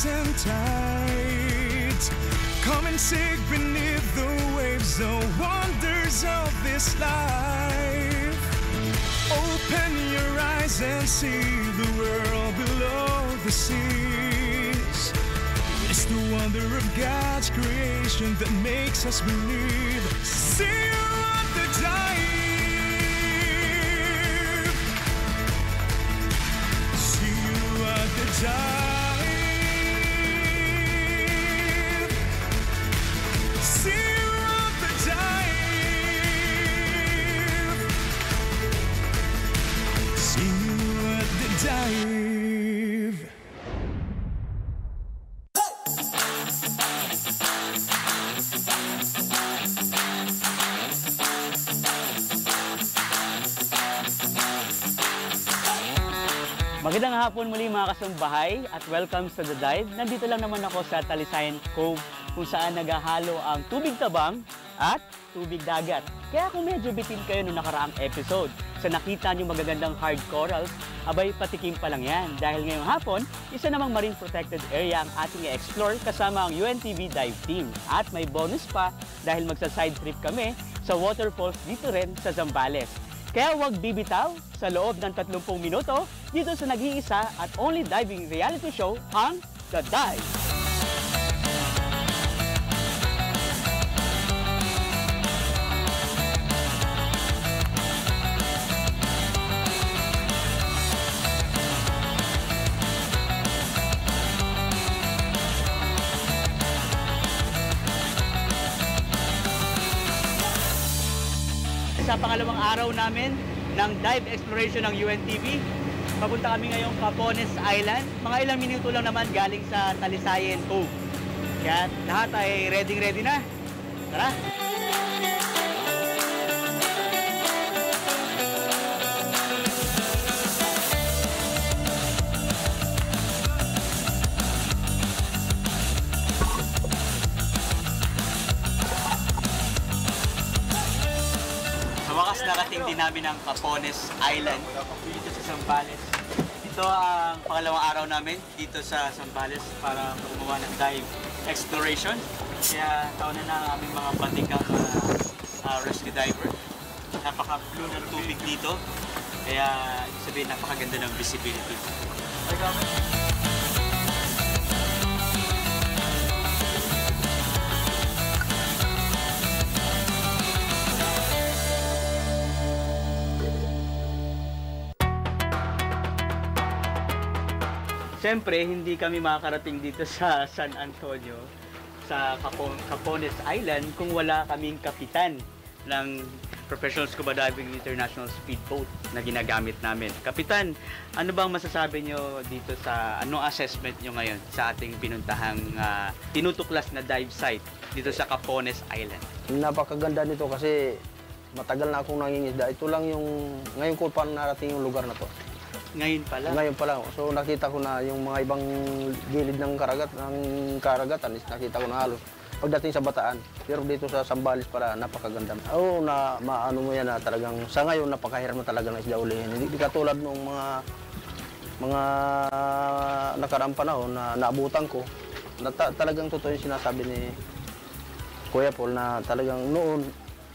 and tides. Come and sink beneath the waves, the wonders of this life. Open your eyes and see the world below the seas. It's the wonder of God's creation that makes us believe. See you at the dive. See you at the dive. See you at the dive. See you at the dive. Magandang hapon muli mga kasambahay at welcome sa The Dive. Nandito lang naman ako sa Talisayan Cove kung saan naghahalo ang tubig tabang at tubig dagat. Kaya kung medyo bitin kayo noong nakaraang episode sa nakita nyo magagandang hard corals, abay patikim pa lang yan. Dahil ngayong hapon, isa namang marine protected area ang ating i-explore kasama ang UNTV Dive Team. At may bonus pa dahil magsa-side trip kami sa waterfalls dito rin sa Zambales. Kaya huwag bibitaw sa loob ng 30 minuto dito sa nag-iisa at only diving reality show, ang The Dive. Sa pangalawang araw namin ng dive exploration ng UNTV, papunta kami ngayong Capones Island. Mga ilang minuto lang naman galing sa Talisayan Cove. Kaya lahat ay ready na. Tara! Wakas narating din namin ang Capones Island dito sa Zambales. Ito ang pangalawang araw namin dito sa Zambales para gumawa ng dive exploration. Kaya taon na ang aming mga batikang rescue diver. Napaka-blue ng tubig dito. Kaya sabihin napakaganda ng visibility. Siyempre, hindi kami makakarating dito sa San Antonio, sa Capones Island, kung wala kaming kapitan ng Professional Scuba Diving International Speedboat na ginagamit namin. Kapitan, ano bang masasabi nyo dito sa, anong assessment nyo ngayon sa ating pinuntahang tinutuklas na dive site dito sa Capones Island? Napakaganda nito kasi matagal na akong nangingisda. Ito lang yung, ngayon ko pa narating yung lugar na to. Ngayon pa lang? Ngayon pa lang. So nakita ko na yung mga ibang gilid ng karagatan is nakita ko na halos pagdating sa Bataan. Pero dito sa Zambales para napakaganda. Oo, na maano mo yan na talagang sa ngayon napakahirap na talaga ng isda ulihin. Hindi katulad nung mga nakaraang panahon na naabutan ko. Na talagang totoo yung sinasabi ni Kuya Paul na talagang noon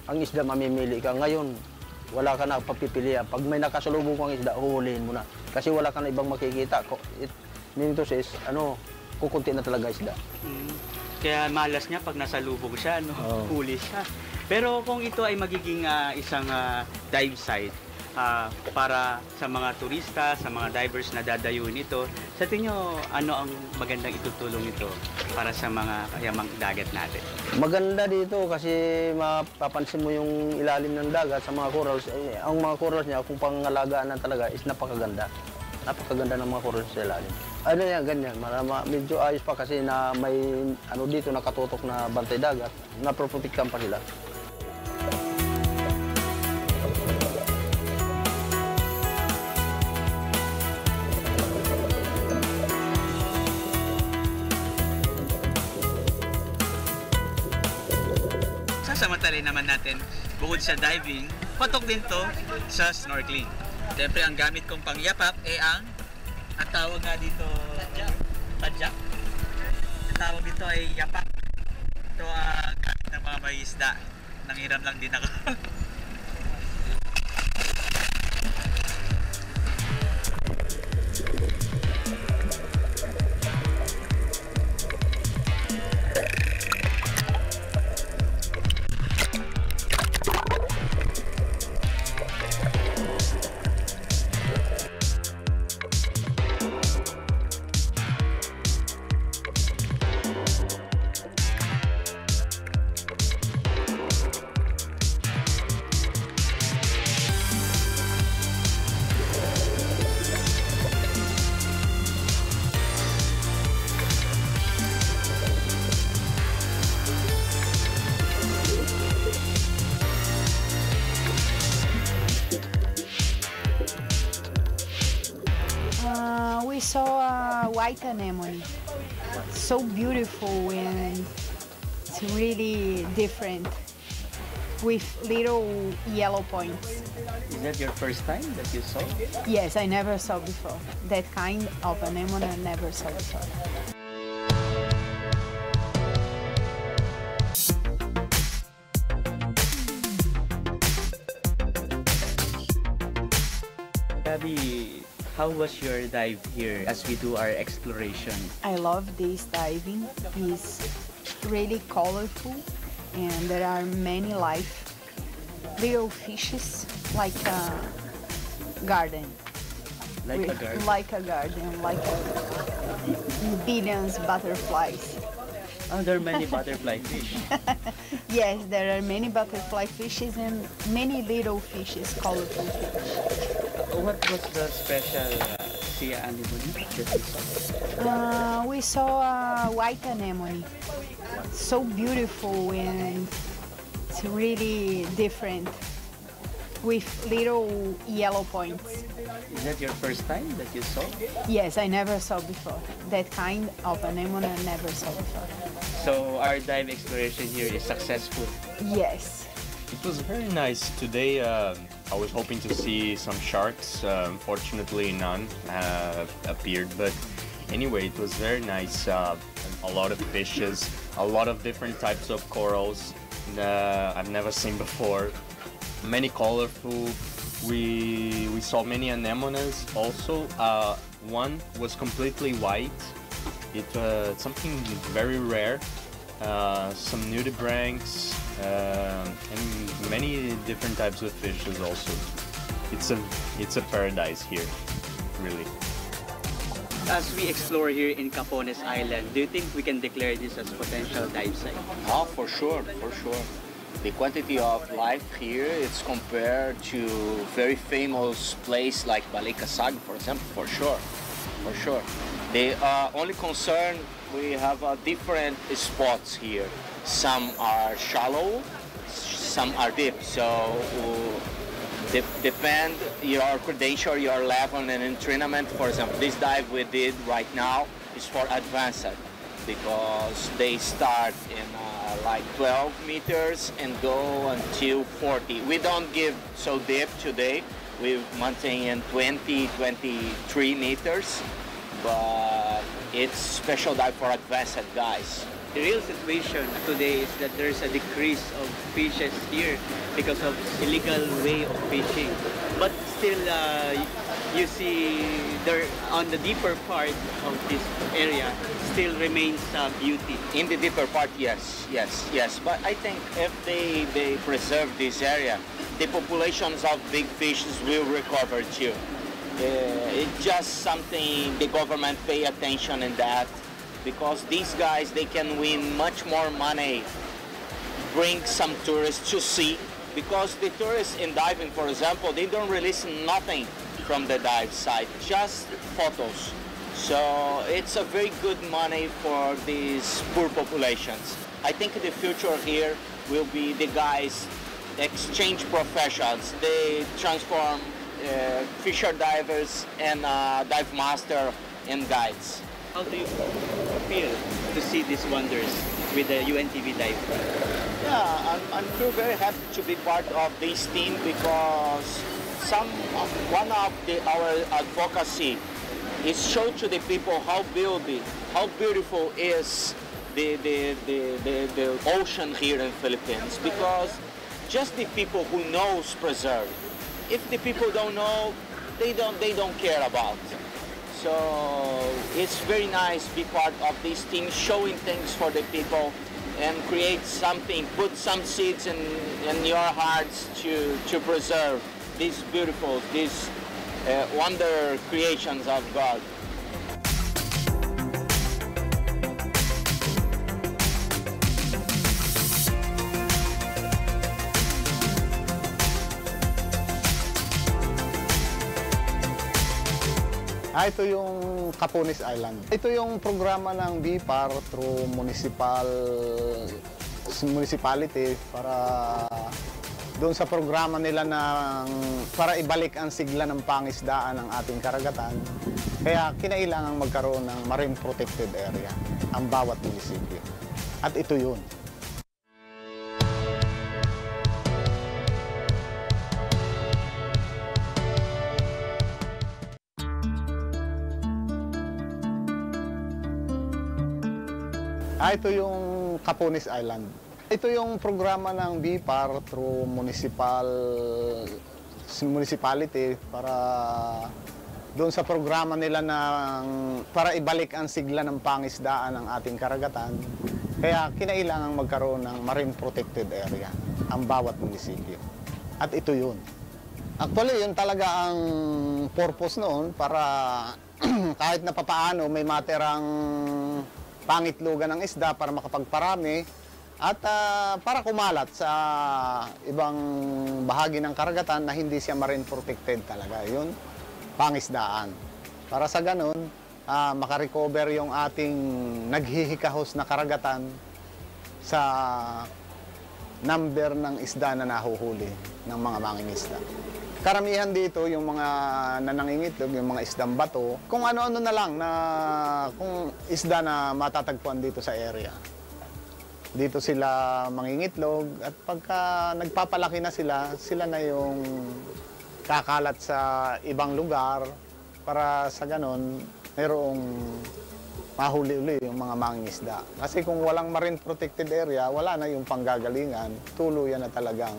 ang isda mamimili ka. Ngayon wala ka na papipilian. Pag may nakasalubong kang isda, huhulihin mo na. Kasi wala ka na ibang makikita. Nito says, kukunti na talaga isda. Kaya malas niya pag nasalubong siya, huli siya. Pero kung ito ay magiging isang dive site para sa mga turista, sa mga divers na dadayuin ito, sa tingin nyo, ano ang magandang itutulong ito para sa mga kayamang dagat natin? Maganda dito kasi mapapansin mo yung ilalim ng dagat sa mga corals. Ang mga corals niya, kung pangalagaan na talaga, is napakaganda. Napakaganda ng mga corals sa ilalim. Ano yan, ganyan. Medyo ayos pa kasi na may dito nakatutok na bantay dagat. Naproprotektan pa sila. Samantalay naman natin, bukod sa diving, patok din to sa snorkeling. Siyempre, ang gamit kong pangyapak ay ang tawag nga dito, tadyak. tawag dito ay yapak. Ito gamit ng mga may isda. Nangiram lang din ako. We saw a white anemone. So beautiful and it's really different with little yellow points. Is that your first time that you saw? Yes, I never saw before. That kind of anemone I never saw before. Gabby, how was your dive here as we do our exploration? I love this diving. It's really colorful and there are many life little fishes like a garden. Like a garden? Like a garden, like billions butterflies. Oh, there are many butterfly fish. Yes, there are many butterfly fishes and many little fishes, colorful fish. What was the special sea anemone that you saw? We saw a white anemone. So beautiful and it's really different with little yellow points. Is that your first time that you saw? Yes, I never saw before. That kind of anemone I never saw before. So our dive exploration here is successful. Yes. It was very nice. Today I was hoping to see some sharks. Unfortunately, none appeared. But anyway, it was very nice. A lot of fishes, a lot of different types of corals I've never seen before. Many colorful. We saw many anemones also. One was completely white. It's something very rare. Some nudibranchs and many different types of fishes also. It's a paradise here, really. As we explore here in Capones Island, do you think we can declare this as potential dive site? Oh, for sure, for sure. The quantity of life here is compared to very famous place like Balikasag, for example, for sure, for sure. The only concern, we have different spots here. Some are shallow, some are deep. So depend your credential, your level and entrainment. For example, this dive we did right now is for advanced because they start in like 12 meters and go until 40. We don't give so deep today. We maintain 20, 23 meters, but it's special dive for advanced guys. The real situation today is that there's a decrease of fishes here because of illegal way of fishing. But still, you see there on the deeper part of this area still remains beauty. In the deeper part, yes, yes, yes. But I think if they preserve this area, the populations of big fishes will recover too. It's just something the government pay attention in that, because these guys, they can win much more money, bring some tourists to see, because the tourists in diving, for example, they don't release nothing from the dive site, just photos. So it's a very good money for these poor populations. I think the future here will be the guys exchange professions. They transform fisher divers and dive master and guides. How do you feel to see these wonders with the UNTV dive? Yeah, I'm feel very happy to be part of this team, because one of our advocacy is show to the people how beautiful is the ocean here in Philippines, because just the people who knows preserve. If the people don't know, they don't care about. So it's very nice to be part of these things, showing things for the people and create something, put some seeds in your hearts to preserve these beautiful, these wonder creations of God. Ito yung Capones Island. Ito yung programa ng BIPAR through municipality para doon sa programa nila para ibalik ang sigla ng pangisdaan ng ating karagatan. Kaya kinailangan magkaroon ng marine protected area ang bawat munisipyo. At ito yun. Ito yung Capones Island. Ito yung programa ng BIPAR through municipality para doon sa programa nila para ibalik ang sigla ng pangisdaan ng ating karagatan. Kaya kinailangan magkaroon ng marine protected area ang bawat munisipyo. At ito yun. Actually, yun talaga ang purpose noon para kahit na papaano may materang pangitlugan ng isda para makapagparami at para kumalat sa ibang bahagi ng karagatan na hindi siya marine protected talaga. Yun, pangisdaan. Para sa ganun, makarecover yung ating naghihikahos na karagatan sa number ng isda na nahuhuli ng mga mangingisda. Karamihan dito yung mga nanangingitlog, yung mga isdang bato, kung ano-ano na lang na kung isda na matatagpuan dito sa area. Dito sila mangingitlog at pagka nagpapalaki na sila na yung kakalat sa ibang lugar para sa ganon mayroong mahuli-uli yung mga mangingisda. Kasi kung walang marine protected area, wala na yung panggagalingan, tuluyan na talagang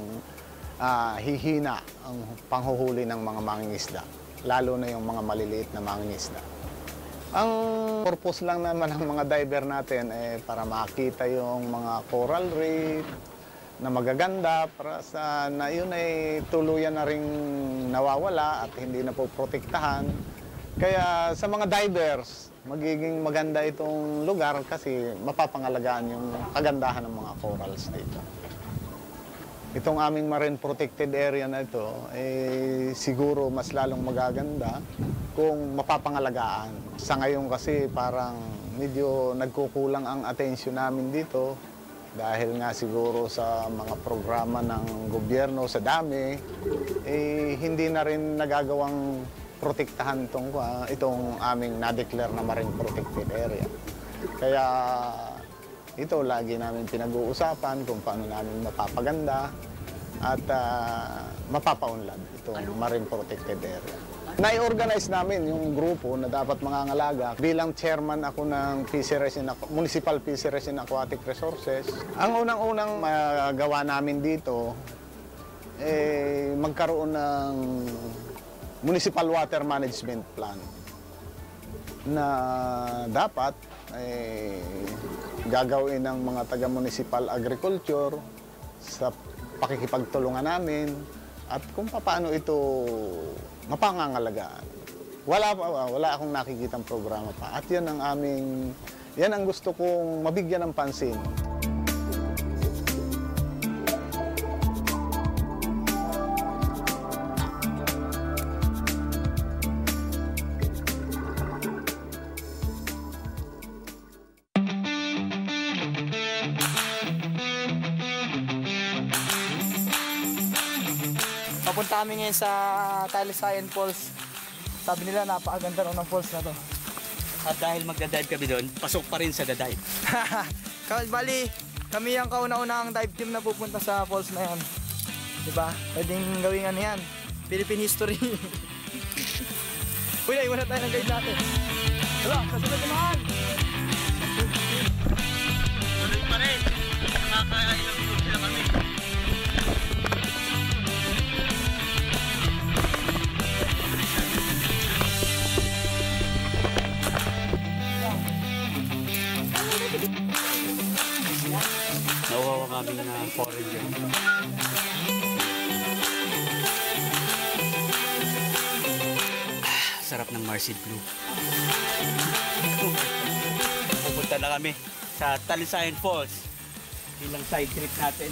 hihina ang panghuhuli ng mga mangingisda, lalo na yung mga maliliit na mangingisda. Ang purpose lang naman ng mga diver natin ay para makita yung mga coral reef na magaganda para na yun ay tuluyan na ring nawawala at hindi na po protektahan. Kaya sa mga divers, magiging maganda itong lugar kasi mapapangalagaan yung kagandahan ng mga corals dito. Itong aming marine protected area na ito, siguro mas lalong magaganda kung mapapangalagaan. Sa ngayon kasi parang medyo nagkukulang ang atensyon namin dito dahil nga siguro sa mga programa ng gobyerno sa dami, hindi na rin nagagawang protektahan itong aming na-declare na marine protected area. Kaya ito, lagi namin pinag-uusapan kung paano namin mapapaganda at mapapaunlad itong marine protected area. Nai-organize namin yung grupo na dapat mangangalaga. Bilang chairman ako ng Municipal Fisheries and Aquatic Resources. Ang unang-unang magawa namin dito, magkaroon ng Municipal Water Management Plan na dapat gagawin ng mga taga-municipal agriculture sa pakikipagtulungan namin at kung paano ito mapangangalagaan. Wala akong nakikitang programa pa at yan ang gusto kong mabigyan ng pansin. Papunta kami ngayon sa Talisayan Falls. Sabi nila napakaganda ng falls na to. At dahil magdadive kami doon, pasok pa rin sa dadive. Bali, kami ang kauna-unahang dive team na pupunta sa falls na yan. Diba? Pwedeng gawin ano yan. Philippine history. Uy, naiwan na tayo ng guide natin. Hala, kasunod naman! nakakailang minuto na kami. Nawawa kami na forager. Sarap ng Marsid Blue. Pupunta na kami sa Talisayan Falls. Ilang side trip natin.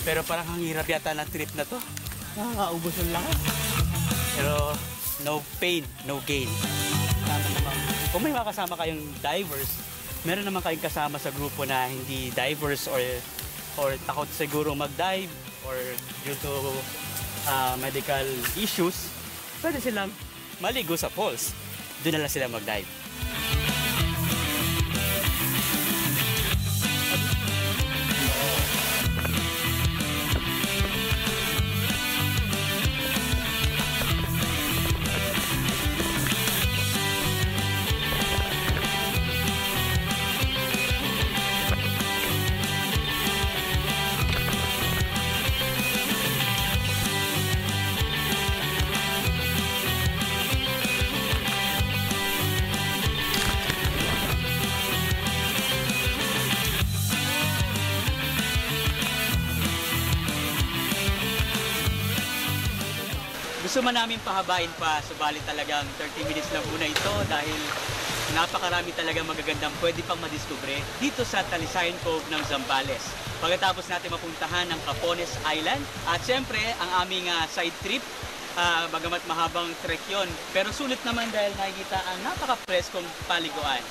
Pero parang ang hirap yata ng trip na to. Nakakaubos yung lakas. Pero no pain, no gain. Kung may makasama kayong divers, meron naman kayong kasama sa grupo na hindi divers or takot siguro mag-dive or due to medical issues, pwede silang maligo sa falls. Doon na lang sila mag-dive. Gusto man namin pahabain pa, subalit talagang 30 minutes lang muna ito dahil napakarami talagang magagandang pwede pang madiskubre dito sa Talisayan Cove ng Zambales. Pagkatapos natin mapuntahan ang Capones Island at siyempre ang aming side trip, bagamat mahabang trek yun, pero sulit naman dahil nakikita ang napaka-preskong paliguan.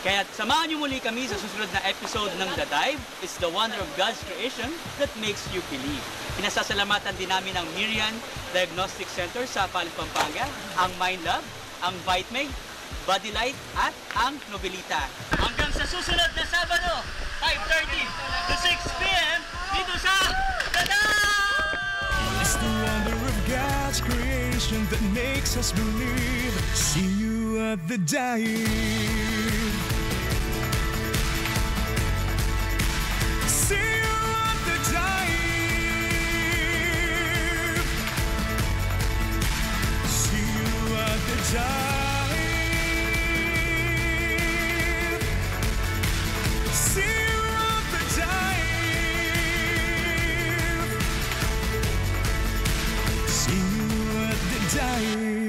Kaya samahan niyo muli kami sa susunod na episode ng The Dive. It's the wonder of God's creation that makes you believe. Pinasasalamatan din namin ang Miriam Diagnostic Center sa Palit, Pampanga, ang MindLab, ang Vitmeg, Body Light at ang Novelita. Hanggang sa susunod na Sabado, 5:30 to 6 p.m. dito sa The Dive! It's the wonder of God's creation that makes us believe. See you at The Dive. See you at The Dive. See you at The Dive. See you at The Dive. See you at The Dive.